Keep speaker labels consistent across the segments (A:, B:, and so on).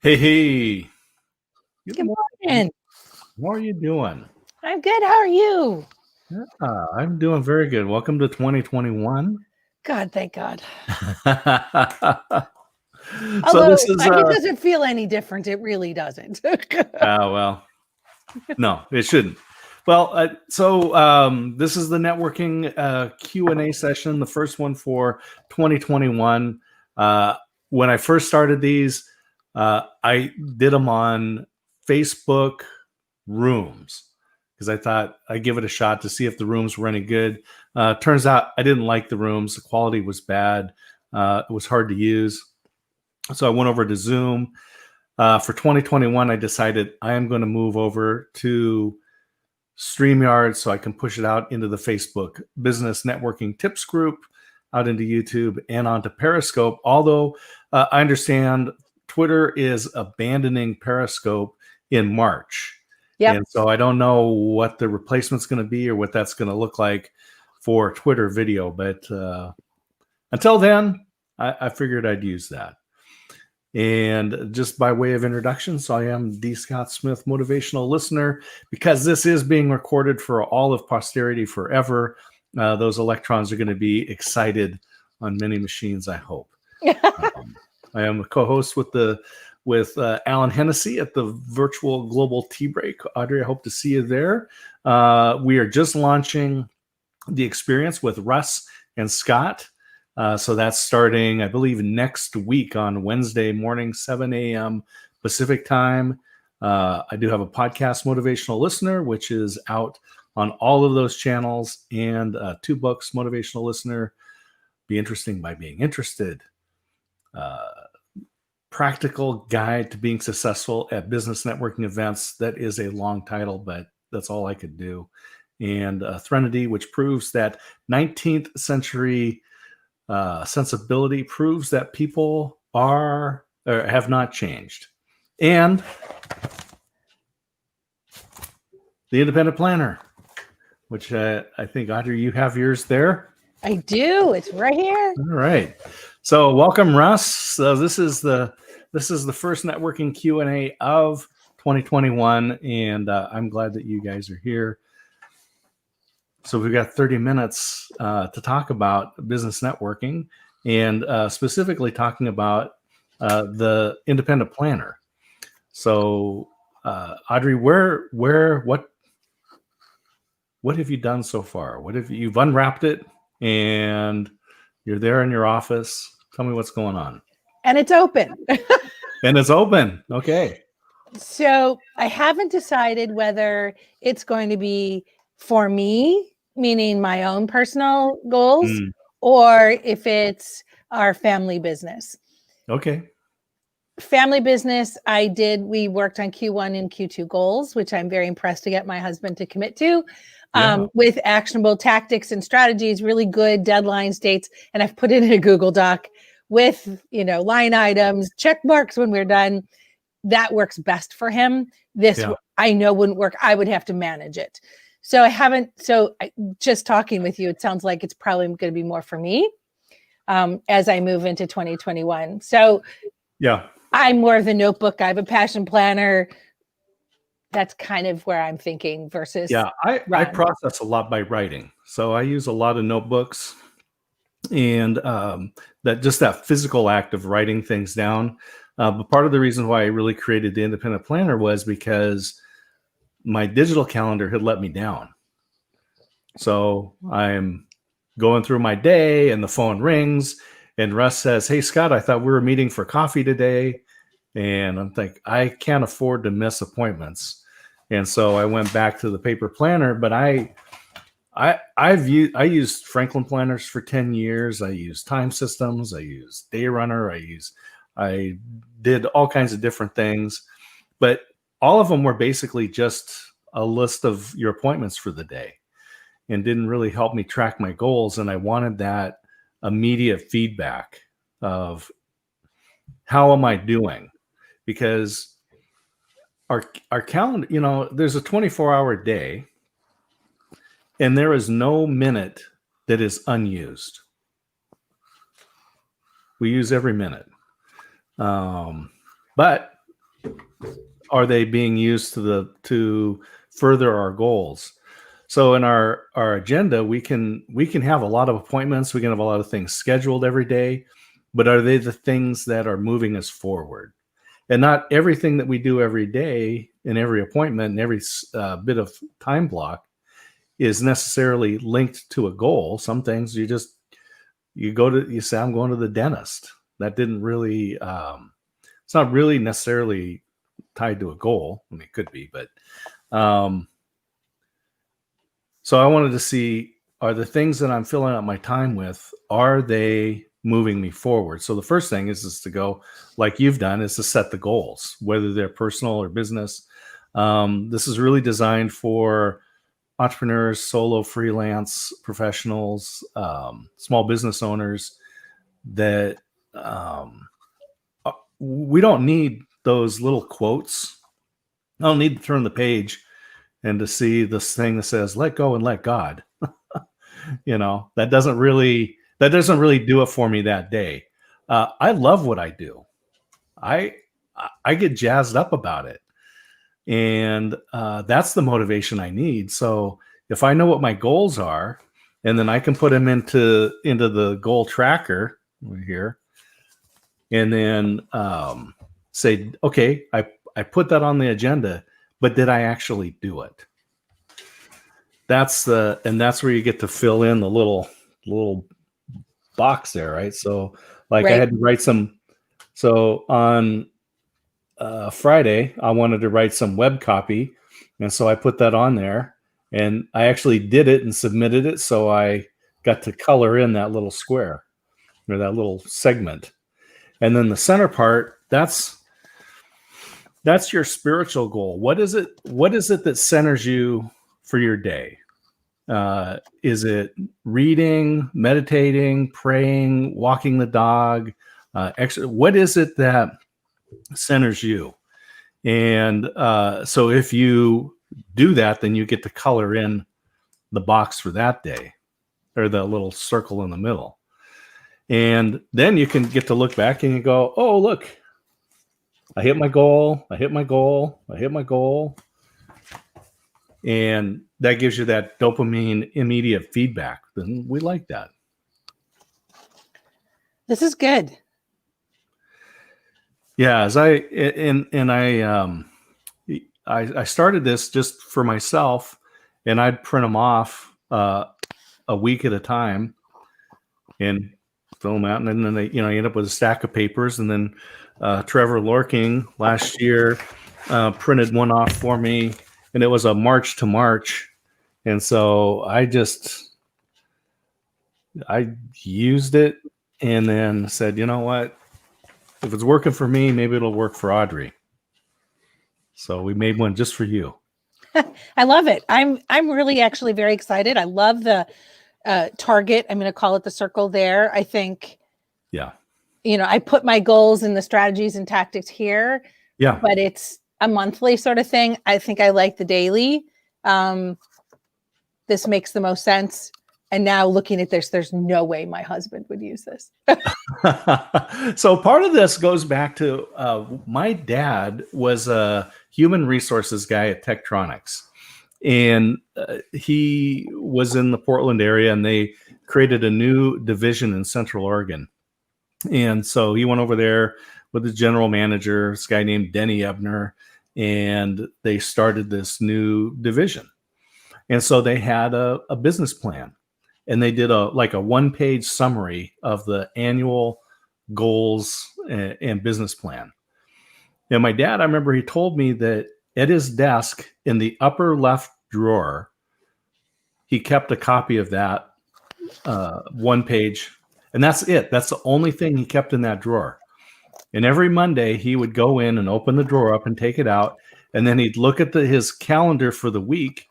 A: Hey, hey. Good
B: Good
A: morning.
B: morning.
A: How are you doing?
B: I'm good. How are you?
A: I'm doing very good. Welcome to 2021.
B: God, thank God.
A: So this
B: Although
A: is
B: it doesn't feel any different. It really doesn't.
A: well, no, it shouldn't. Well, this is the networking Q&A session, the first one for 2021. When I first started these, I did them on Facebook rooms because I thought I'd give it a shot to see if the rooms were any good. Turns out I didn't like the rooms. The quality was bad. It was hard to use. So I went over to Zoom. For 2021, I decided I am going to move over to StreamYard so I can push it out into the Facebook Business Networking Tips group, out into YouTube, and onto Periscope. Although I understand Twitter is abandoning Periscope in March.
B: Yep.
A: And so I don't know what the replacement's going to be or what that's going to look like for Twitter video. But until then, I figured I'd use that. And just by way of introduction, so I am D. Scott Smith, motivational listener. Because this is being recorded for all of posterity forever, those electrons are going to be excited on many machines, I hope. I am a co-host with Alan Hennessy at the virtual Global Tea Break. Audrey, I hope to see you there. We are just launching the experience with Russ and Scott. So that's starting, I believe, next week on Wednesday morning, 7 a.m. Pacific time. I do have a podcast, Motivational Listener, which is out on all of those channels, and 2 books, Motivational Listener, Be Interesting by Being Interested, Practical Guide to Being Successful at Business Networking Events. That is a long title, but that's all I could do. And Threnody, which proves that 19th century sensibility proves that people are or have not changed. And the Independent Planner, which I think, Audrey, you have yours there.
B: I do. It's right here.
A: All right. So welcome, Russ. So this is the first networking Q&A of 2021, and I'm glad that you guys are here. So we've got 30 minutes to talk about business networking, and specifically talking about the Independent Planner. So, Audrey, what have you done so far? You've unwrapped it, and you're there in your office. Tell me what's going on.
B: And it's open.
A: And it's open. Okay.
B: So I haven't decided whether it's going to be for me, meaning my own personal goals, or if it's our family business.
A: Okay.
B: Family business, we worked on Q1 and Q2 goals, which I'm very impressed to get my husband to commit to, with actionable tactics and strategies, really good deadlines, dates, and I've put it in a Google Doc with, line items, check marks when we're done. That works best for him. This I know wouldn't work. I would have to manage it. So just talking with you, it sounds like it's probably going to be more for me as I move into 2021. So
A: yeah.
B: I'm more of the notebook. I have a passion planner. That's kind of where I'm thinking versus.
A: Yeah, I process a lot by writing. So I use a lot of notebooks, and that physical act of writing things down. But part of the reason why I really created the Independent Planner was because my digital calendar had let me down. So I'm going through my day and the phone rings and Russ says, "Hey, Scott, I thought we were meeting for coffee today." And I'm like, I can't afford to miss appointments. And so I went back to the paper planner, but I used Franklin planners for 10 years. I used Time Systems. I used Dayrunner. I did all kinds of different things, but all of them were basically just a list of your appointments for the day and didn't really help me track my goals. And I wanted that immediate feedback of how am I doing? Because our calendar, there's a 24-hour day and there is no minute that is unused. We use every minute. But are they being used to further our goals? So in our agenda, we can have a lot of appointments, we can have a lot of things scheduled every day, but are they the things that are moving us forward? And not everything that we do every day in every appointment and every bit of time block is necessarily linked to a goal. Some things you say, I'm going to the dentist. That didn't really, it's not really necessarily tied to a goal. I mean, it could be, but so I wanted to see, are the things that I'm filling out my time with, are they moving me forward? So the first thing is to go, like you've done, is to set the goals, whether they're personal or business. This is really designed for entrepreneurs, solo freelance professionals, small business owners that we don't need those little quotes. I don't need to turn the page and to see this thing that says, let go and let God. That doesn't really do it for me that day. I love what I do. I get jazzed up about it. And that's the motivation I need. So if I know what my goals are, and then I can put them into the goal tracker here, and then say, okay, I put that on the agenda, but did I actually do it? That's where you get to fill in the little box there, right? So like right. I had to write some. So on Friday, I wanted to write some web copy, and so I put that on there, and I actually did it and submitted it. So I got to color in that little square or that little segment, and then the center part, that's your spiritual goal. What is it that centers you for your day? Is it reading, meditating, praying, walking the dog? What is it that centers you? And so if you do that, then you get to color in the box for that day, or the little circle in the middle. And then you can get to look back and you go, oh, look, I hit my goal. I hit my goal. I hit my goal. And that gives you that dopamine immediate feedback. Then we like that.
B: This is good.
A: Yeah, I started this just for myself, and I'd print them off a week at a time and fill them out, and then I end up with a stack of papers. And then Trevor Lorking last year printed one off for me, and it was a March to March, and so I used it and then said, you know what? If it's working for me, maybe it'll work for Audrey. So we made one just for you.
B: I love it. I'm really actually very excited. I love the target. I'm going to call it the circle there. I think,
A: yeah,
B: I put my goals and the strategies and tactics here.
A: Yeah,
B: but it's a monthly sort of thing. I think I like the daily. This makes the most sense. And now looking at this, there's no way my husband would use this.
A: So part of this goes back to my dad was a human resources guy at Tektronix. And he was in the Portland area, and they created a new division in Central Oregon. And so he went over there with the general manager, this guy named Denny Ebner, and they started this new division. And so they had a business plan. And they did a one-page summary of the annual goals and business plan. And my dad, I remember he told me that at his desk in the upper left drawer, he kept a copy of that one page. And that's it. That's the only thing he kept in that drawer. And every Monday he would go in and open the drawer up and take it out. And then he'd look at his calendar for the week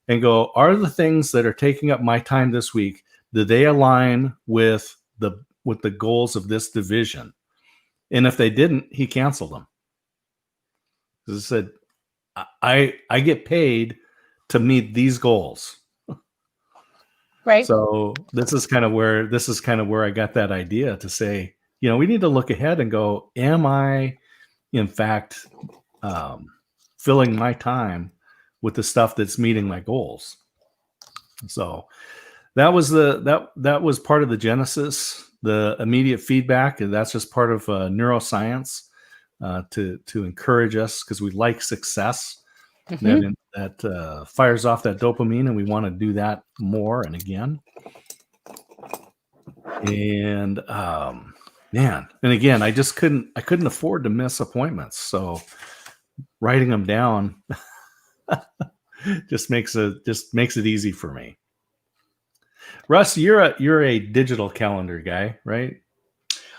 A: and go, are the things that are taking up my time this week, do they align with the goals of this division? And if they didn't, he canceled them. He said, I get paid to meet these goals.
B: Right.
A: So this is kind of where I got that idea to say, we need to look ahead and go, am I in fact filling my time with the stuff that's meeting my goals. So that was that was part of the genesis, the immediate feedback, and that's just part of neuroscience to encourage us because we like success.
B: Mhm.
A: That fires off that dopamine, and we want to do that more and again. And man, and again, I couldn't afford to miss appointments, so writing them down just makes it easy for me. Russ, you're a digital calendar guy, right?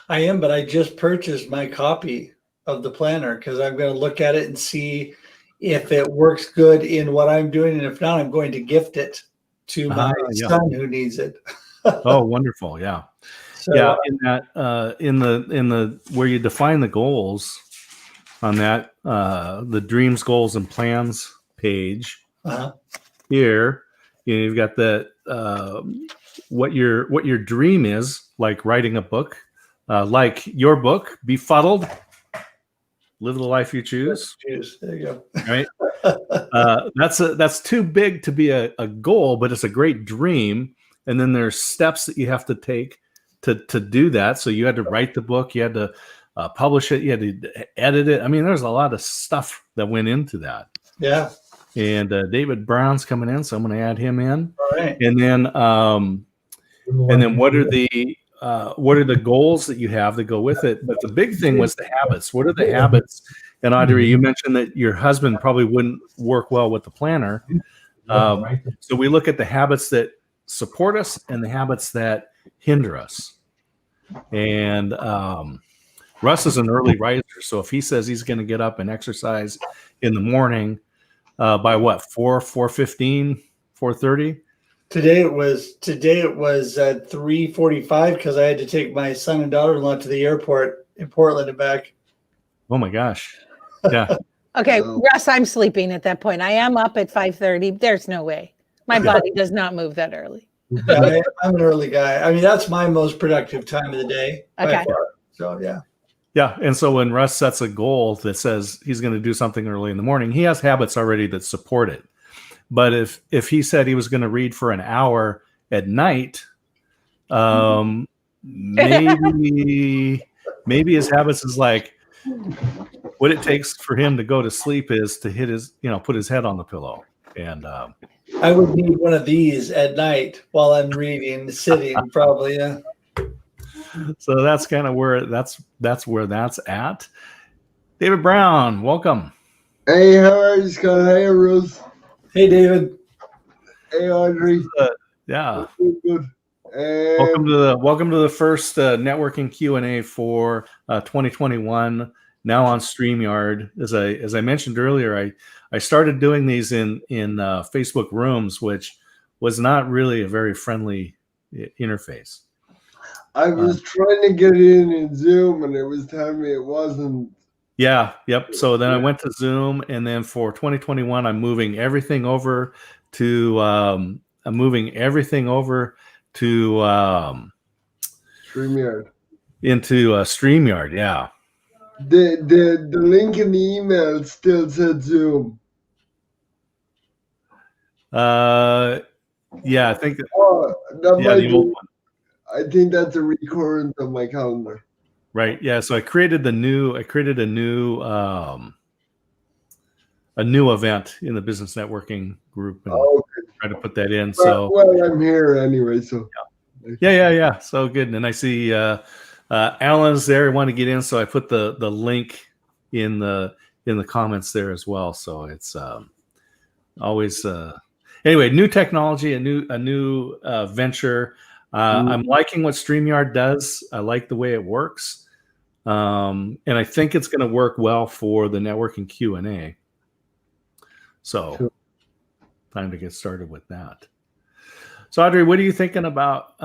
C: I am, but I just purchased my copy of the planner because I'm going to look at it and see if it works good in what I'm doing, and if not, I'm going to gift it to my son who needs it.
A: Oh, wonderful! Yeah,
C: so,
A: yeah. In that, in the where you define the goals on that, the dreams, goals, and plans page here, you've got the what your dream is, like writing a book, like your book, Befuddled. Live the life you choose.
C: There you go.
A: Right. That's too big to be a goal, but it's a great dream. And then there's steps that you have to take to do that. So you had to write the book, you had to publish it, you had to edit it. I mean, there's a lot of stuff that went into that.
C: Yeah.
A: And David Brown's coming in, so I'm going to add him in.
C: All right.
A: And then what are the goals that you have that go with it? But the big thing was the habits. What are the habits? And Audrey, you mentioned that your husband probably wouldn't work well with the planner. So we look at the habits that support us and the habits that hinder us. And Russ is an early riser, so if he says he's going to get up and exercise in the morning by what, 4:15, 4:30?
C: Today it was at 3:45 because I had to take my son and daughter-in-law to the airport in Portland and back.
A: Oh my gosh. Yeah.
B: Okay, Russ, I'm sleeping at that point. I am up at 5:30. There's no way. My body does not move that early.
C: Yeah, I'm an early guy. I mean, that's my most productive time of the day.
B: Okay.
C: So yeah.
A: Yeah. And so when Russ sets a goal that says he's going to do something early in the morning, he has habits already that support it. But if he said he was going to read for an hour at night, maybe his habits is like what it takes for him to go to sleep is to hit his, put his head on the pillow. And
C: I would need one of these at night while I'm reading, sitting probably. Yeah.
A: So that's kind of where that's where that's at. David Brown, welcome.
D: Hey, how are you, Scott? Hey, Ruth.
C: Hey, David.
D: Hey, Audrey.
A: Yeah.
D: Good.
A: Welcome to the first networking Q&A for 2021. Now on StreamYard. As I mentioned earlier, I started doing these in Facebook rooms, which was not really a very friendly interface.
D: I was trying to get in Zoom, and it was telling me it wasn't.
A: Yeah. Yep. So then I went to Zoom, and then for 2021, I'm moving everything over to
D: StreamYard.
A: Into StreamYard. Yeah.
D: The link in the email still said Zoom.
A: Yeah, I think
D: that might
A: the old
D: be,
A: one.
D: I think that's a recurrent on my calendar.
A: Right. Yeah. So I created a new event in the business networking group and try to put that in. So
D: well, I'm here anyway. So
A: yeah. So good. And I see Alan's there. I want to get in, so I put the link in the comments there as well. So it's always anyway, new technology, a new venture. I'm liking what StreamYard does. I like the way it works, and I think it's going to work well for the networking Q&A. So, time to get started with that. So, Audrey, what are you thinking about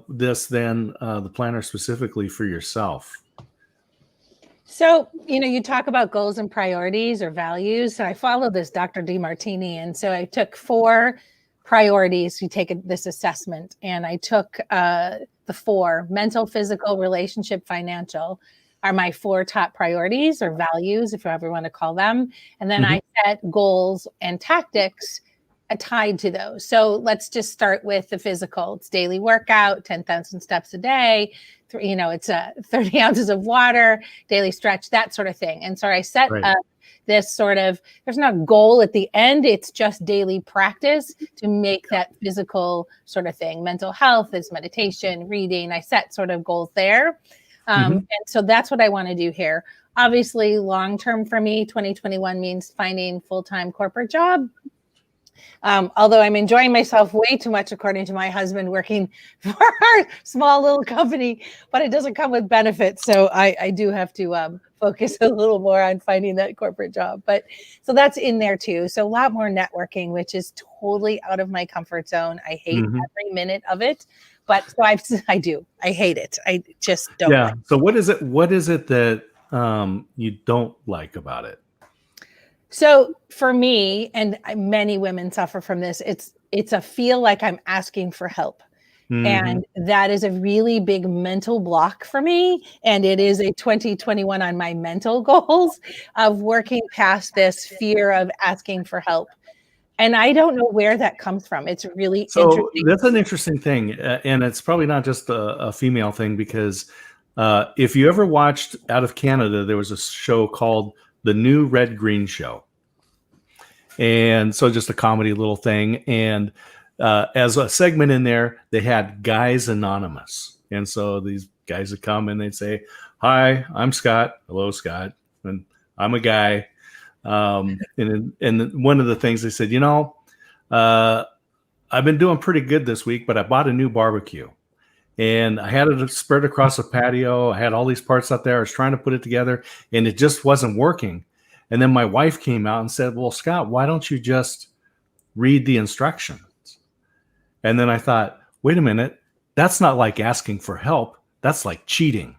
A: this then, the planner specifically for yourself?
B: So, you talk about goals and priorities or values. So I follow this Dr. Demartini. And so I took 4 priorities. You take this assessment, and I took the 4: mental, physical, relationship, financial. are my 4 top priorities or values, if you ever want to call them. And then I set goals and tactics tied to those. So let's just start with the physical. It's daily workout, 10,000 steps a day. It's 30 ounces of water, daily stretch, that sort of thing. And so I set up this sort of, there's no goal at the end. It's just daily practice to make that physical sort of thing. Mental health is meditation, reading. I set sort of goals there. And so that's what I want to do here. Obviously, long-term for me, 2021 means finding full-time corporate job. Although I'm enjoying myself way too much, according to my husband, working for our small little company, but it doesn't come with benefits. So I do have to focus a little more on finding that corporate job. But so that's in there too. So a lot more networking, which is totally out of my comfort zone. I hate every minute of it. But so I do. I hate it. I just don't.
A: Yeah. So what is it that you don't like about it?
B: So for me, and many women suffer from this, it's a feel like I'm asking for help. And that is a really big mental block for me. And it is a 2021 on my mental goals of working past this fear of asking for help. And I don't know where that comes from. It's really interesting.
A: That's an interesting thing. And it's probably not just a female thing, because if you ever watched out of Canada, there was a show called The New Red Green Show. And so just a comedy little thing. And as a segment in there, they had Guys Anonymous. And so these guys would come and they'd say, "Hi, I'm Scott. Hello, Scott. And I'm a guy." And one of the things they said, I've been doing pretty good this week, but I bought a new barbecue and I had it spread across a patio. I had all these parts out there. I was trying to put it together and it just wasn't working. And then my wife came out and said, "Well, Scott, why don't you just read the instructions?" And then I thought, wait a minute, that's not like asking for help. That's like cheating.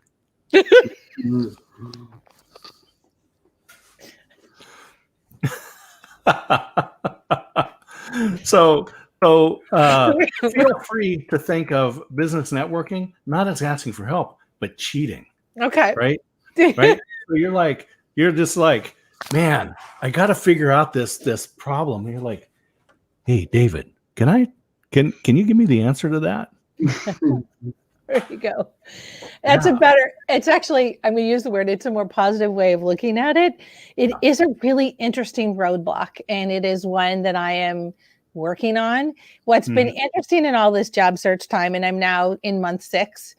A: So feel free to think of business networking not as asking for help, but cheating. Okay. Right? Right? So you're just like, man, I got to figure out this problem. And you're like, "Hey, David, can you give me the answer to that?"
B: There you go. That's it's actually, I'm going to use the word, it's a more positive way of looking at it. It is a really interesting roadblock, and it is one that I am working on. What's been interesting in all this job search time, and I'm now in month 6,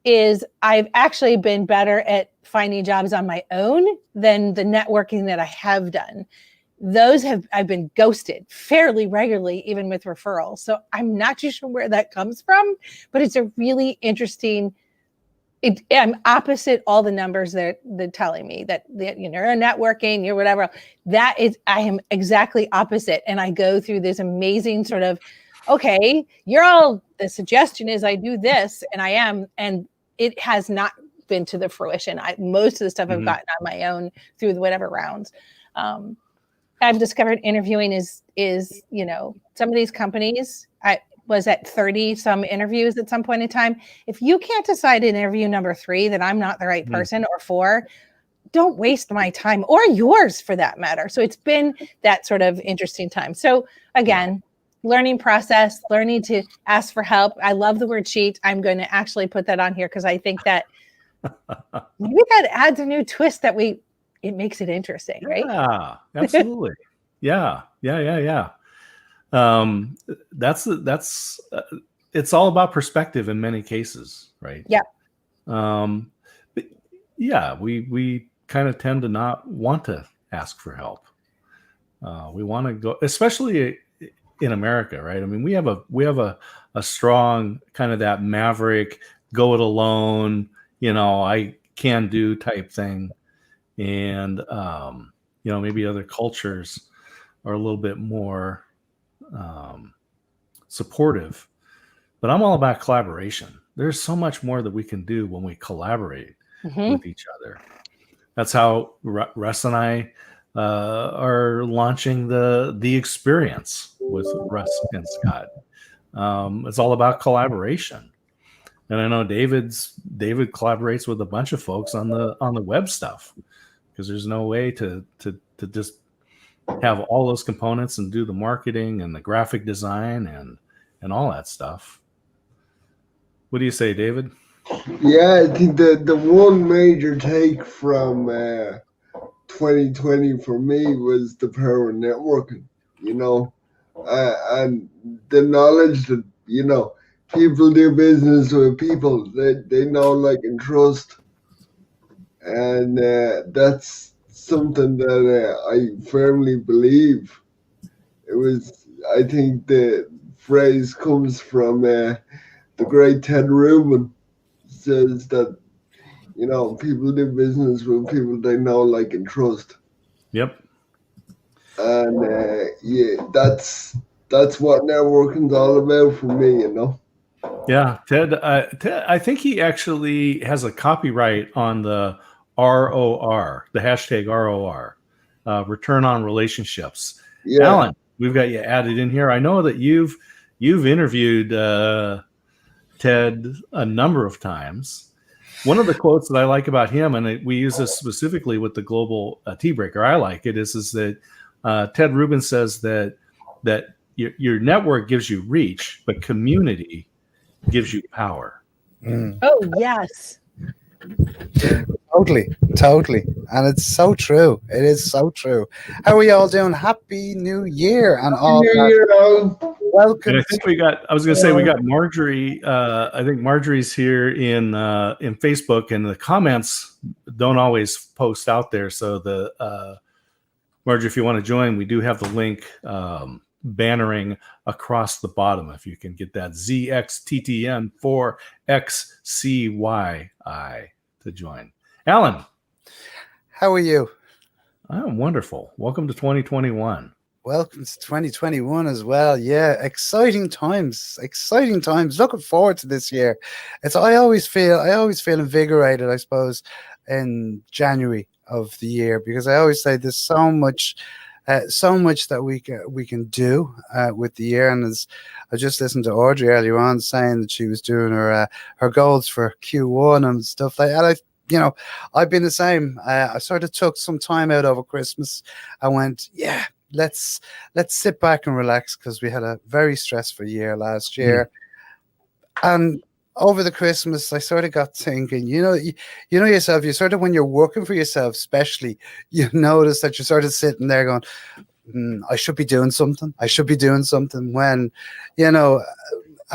B: is I've actually been better at finding jobs on my own than the networking that I have done. I've been ghosted fairly regularly, even with referrals. So I'm not too sure where that comes from, but it's a really interesting, I'm opposite all the numbers that they're telling me that you're networking, you're whatever. I am exactly opposite. And I go through this amazing sort of, okay, the suggestion is I do this, and I am, and it has not been to the fruition. Most of the stuff I've gotten on my own through whatever rounds. I've discovered interviewing is some of these companies, I was at 30 some interviews at some point in time. If you can't decide in interview number 3 that I'm not the right person, or 4, don't waste my time, or yours for that matter. So it's been that sort of interesting time. So again, learning process, learning to ask for help. I love the word cheat. I'm going to actually put that on here because I think that maybe that adds a new twist that it makes it interesting, right?
A: Yeah, absolutely. Yeah. That's it's all about perspective in many cases, right?
B: Yeah.
A: But yeah, we kind of tend to not want to ask for help. We want to go, especially in America, right? I mean, we have a strong kind of that maverick, go it alone, I can do type thing. And, maybe other cultures are a little bit more supportive, but I'm all about collaboration. There's so much more that we can do when we collaborate with each other. That's how Russ and I are launching the experience with Russ and Scott. It's all about collaboration. And I know David collaborates with a bunch of folks on the web stuff, because there's no way to just have all those components and do the marketing and the graphic design and all that stuff. What do you say, David?
D: Yeah, I think the one major take from 2020 for me was the power of networking, and the knowledge that, people do business with people that they know, like, and trust. And that's something that I firmly believe. I think the phrase comes from the great Ted Rubin, says that, people do business with people they know, like, and trust.
A: Yep.
D: And yeah, that's what networking's all about for me,
A: Yeah, Ted, I think he actually has a copyright on the ROR, the hashtag ROR, return on relationships.
D: Yeah.
A: Alan, we've got you added in here. I know that you've interviewed Ted a number of times. One of the quotes that I like about him, and we use this specifically with the Global Tea Breaker, I like it, is that Ted Rubin says that your network gives you reach, but community gives you power.
B: Oh, yes.
E: Totally. And it's so true. It is so true. How are we all doing? Happy New Year and all that. Welcome.
A: And I think we got Marjorie. I think Marjorie's here in Facebook, and the comments don't always post out there. So Marjorie, if you want to join, we do have the link bannering across the bottom. If you can get that ZXTTN4XCYI to join. Alan,
E: how are you?
A: I'm wonderful. Welcome to 2021.
E: Welcome to 2021 as well. Yeah, exciting times. Looking forward to this year. I always feel invigorated, I suppose, in January of the year, because I always say there's so much that we can do with the year. And as I just listened to Audrey earlier on saying that she was doing her goals for Q1 and stuff like that, I've been the same. I sort of took some time out over Christmas. I went, yeah, let's sit back and relax, because we had a very stressful year last year. And over the Christmas, I sort of got thinking, yourself, you sort of, when you're working for yourself, especially, you notice that you're sort of sitting there going, I should be doing something when,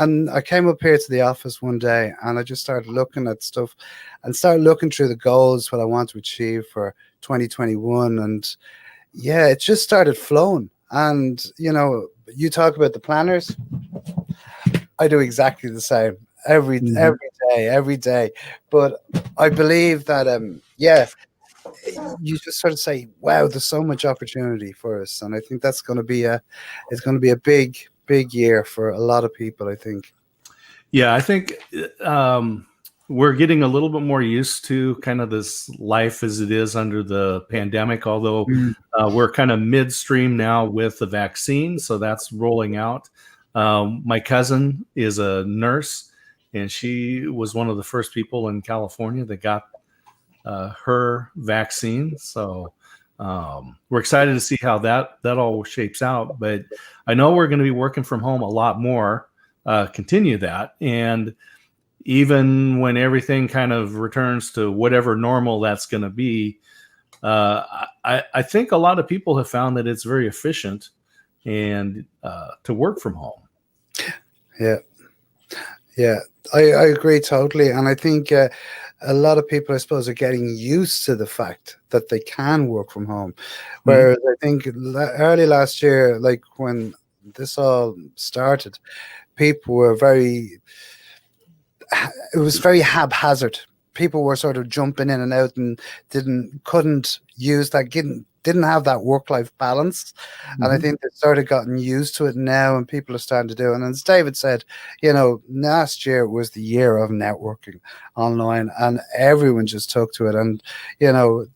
E: and I came up here to the office one day and I just started looking at stuff and started looking through the goals, what I want to achieve for 2021. And yeah, it just started flowing. And, you talk about the planners. I do exactly the same every day. But I believe that, you just sort of say, wow, there's so much opportunity for us. And I think that's going to be a big year for a lot of people, I think.
A: Yeah, I think we're getting a little bit more used to kind of this life as it is under the pandemic, although we're kind of midstream now with the vaccine. So that's rolling out. My cousin is a nurse, and she was one of the first people in California that got her vaccine. So we're excited to see how that all shapes out. But I know we're going to be working from home a lot more, continue that. And even when everything kind of returns to whatever normal that's going to be, I think a lot of people have found that it's very efficient and to work from home.
E: Yeah, I agree totally. And I think a lot of people, I suppose, are getting used to the fact that they can work from home. Whereas I think early last year, like when this all started, people were it was very haphazard. People were sort of jumping in and out and couldn't use that, didn't have that work-life balance. And I think they've sort of gotten used to it now, and people are starting to do it. And as David said, last year was the year of networking online, and everyone just took to it. And,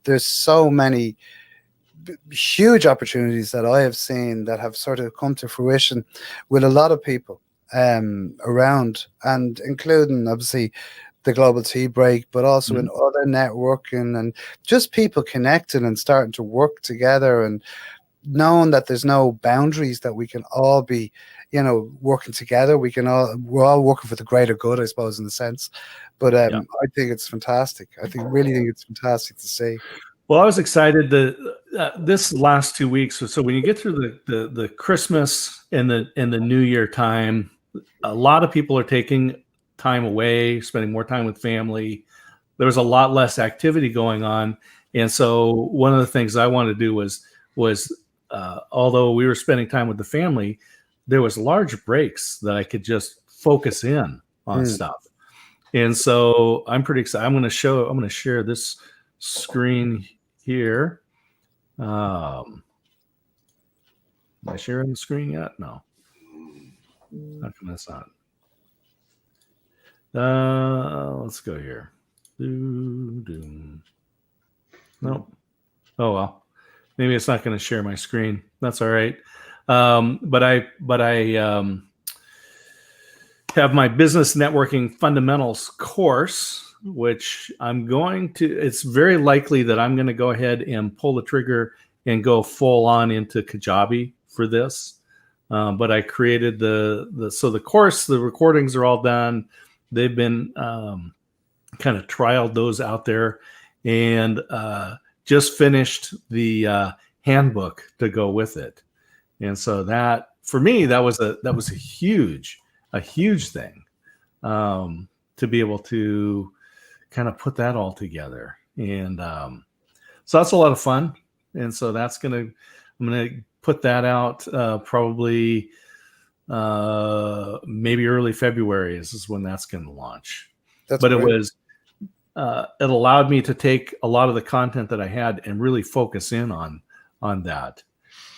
E: there's so many huge opportunities that I have seen that have sort of come to fruition with a lot of people. around, and including obviously the global tea break, but also in other networking and just people connecting and starting to work together and knowing that there's no boundaries, that we can all be, working together. We're all working for the greater good, I suppose, in a sense. But I think it's fantastic. Really think it's fantastic to see.
A: Well, I was excited that this last 2 weeks. So when you get through the Christmas and the New Year time, a lot of people are taking time away, spending more time with family. There was a lot less activity going on, and so one of the things I wanted to do was although we were spending time with the family, there was large breaks that I could just focus in on stuff. And so I'm pretty excited. I'm going to share this screen here. Am I sharing the screen yet? No. How come that's not? Let's go here. Nope. Oh well. Maybe it's not going to share my screen. That's all right. But I have my business networking fundamentals course, which it's very likely that I'm going to go ahead and pull the trigger and go full on into Kajabi for this. But I created the course, the recordings are all done. They've been kind of trialed those out there, and just finished the handbook to go with it. And so that, for me, that was a huge thing, to be able to kind of put that all together. And so that's a lot of fun. And so I'm gonna put that out probably maybe early February is when that's going to launch. It allowed me to take a lot of the content that I had and really focus in on that,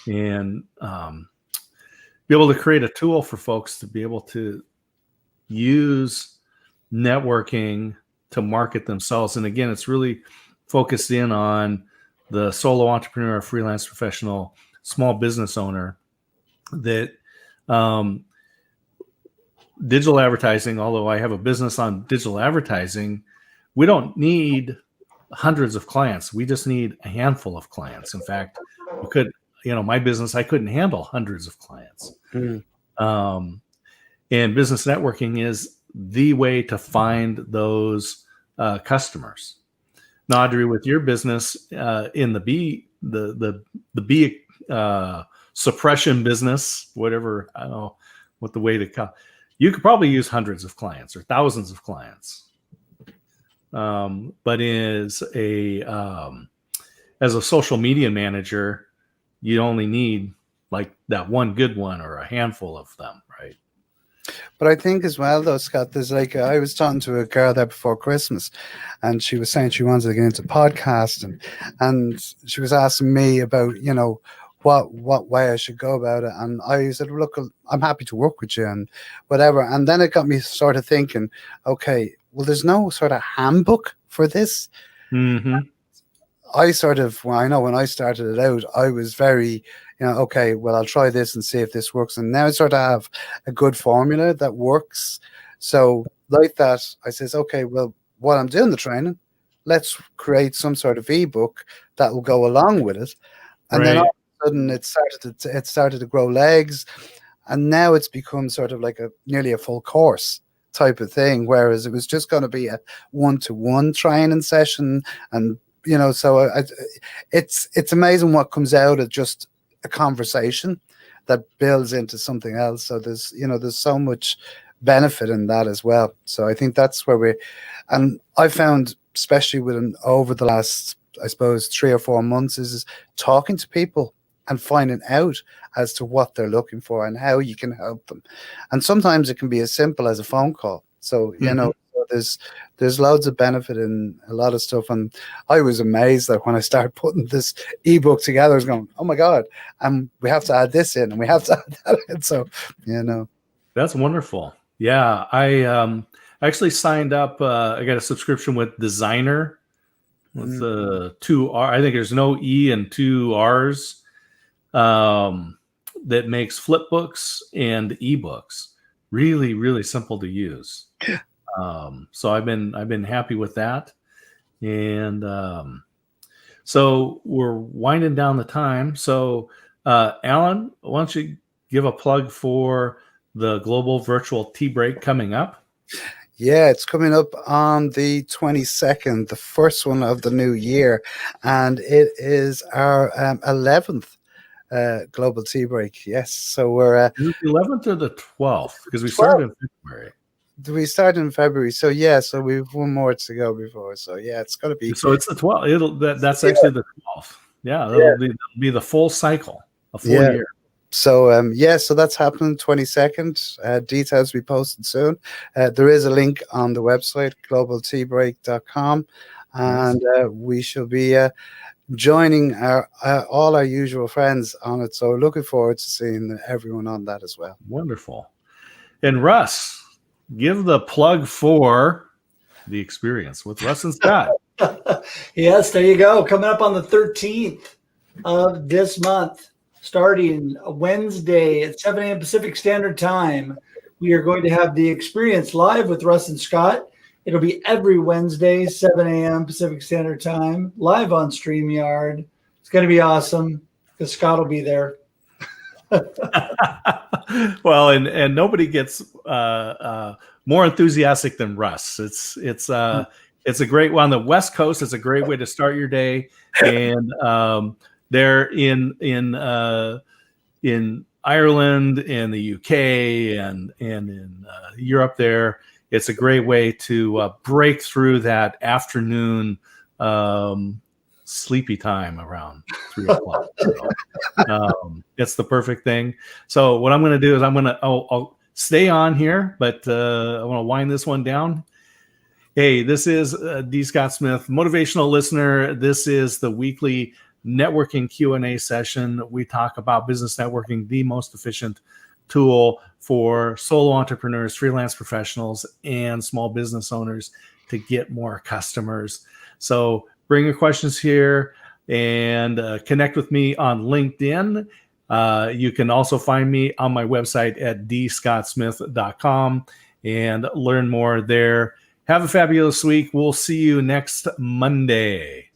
A: and be able to create a tool for folks to be able to use networking to market themselves. And again, it's really focused in on the solo entrepreneur, freelance professional, small business owner that digital advertising, although I have a business on digital advertising, we don't need hundreds of clients. We just need a handful of clients. In fact, my business, I couldn't handle hundreds of clients. And business networking is the way to find those customers. Now, Audrey, with your business in the bee suppression business, whatever, I don't know what the way to call, you could probably use hundreds of clients or thousands of clients. But as a social media manager, you only need like that one good one or a handful of them, right?
E: But I think as well, though, Scott, there's I was talking to a girl there before Christmas, and she was saying she wanted to get into podcasting, and she was asking me about, what way I should go about it. And I said, look, I'm happy to work with you and whatever. And then it got me sort of thinking, okay, well, there's no sort of handbook for this.
A: Mm-hmm.
E: I know when I started it out, I was very, okay, well, I'll try this and see if this works. And now I sort of have a good formula that works. So like that, I says, okay, well, while I'm doing the training, let's create some sort of ebook that will go along with it. And then all of a sudden it started to grow legs. And now it's become sort of like nearly a full course type of thing, whereas it was just going to be a one-to-one training session. And so it's amazing what comes out of just a conversation that builds into something else. So there's so much benefit in that as well. So I think that's where and I found, especially over the last, I suppose, 3 or 4 months, is talking to people and finding out as to what they're looking for and how you can help them. And sometimes it can be as simple as a phone call. So, there's loads of benefit in a lot of stuff. And I was amazed that when I started putting this ebook together, I was going, oh my God, we have to add this in and we have to add that in. So,
A: That's wonderful. Yeah. I actually signed up. I got a subscription with Designer with the 2 R. I think there's no E and 2 R's, that makes flip books and ebooks. really, really simple to use. So I've been happy with that. And so we're winding down the time. So Alan, why don't you give a plug for the Global Virtual Tea Break coming up?
E: Yeah, it's coming up on the 22nd, the first one of the new year, and it is our 11th Global Tea Break. Yes, so we're
A: Is it the 11th or the 12th? Because we started in February.
E: we started in February, so yeah, so we've one more to go before. So yeah, it's going to be.
A: So it's the 12th. That's actually the 12th. Yeah, that'll be the full cycle, a full year.
E: So so that's happening 22nd. Details will be posted soon. There is a link on the website globalteabreak.com, and we shall be joining all our usual friends on it. So looking forward to seeing everyone on that as well.
A: Wonderful. And Russ, give the plug for the experience with Russ and Scott.
C: Yes, there you go. Coming up on the 13th of this month, starting Wednesday at 7 a.m. Pacific Standard Time, we are going to have the experience live with Russ and Scott. It'll be every Wednesday, 7 a.m. Pacific Standard Time, live on StreamYard. It's going to be awesome because Scott will be there.
A: Well, and nobody gets more enthusiastic than Russ. It's a great one. On the West Coast, it's a great way to start your day, and they're in Ireland and the UK and in Europe. There, it's a great way to break through that afternoon sleepy time around 3 o'clock. It's the perfect thing. So what I'm going to do is I'll stay on here, but I want to wind this one down. Hey, this is D. Scott Smith, motivational listener. This is the weekly networking Q&A session. We talk about business networking, the most efficient tool for solo entrepreneurs, freelance professionals, and small business owners to get more customers. So bring your questions here and connect with me on LinkedIn. You can also find me on my website at dscottsmith.com and learn more there. Have a fabulous week. We'll see you next Monday.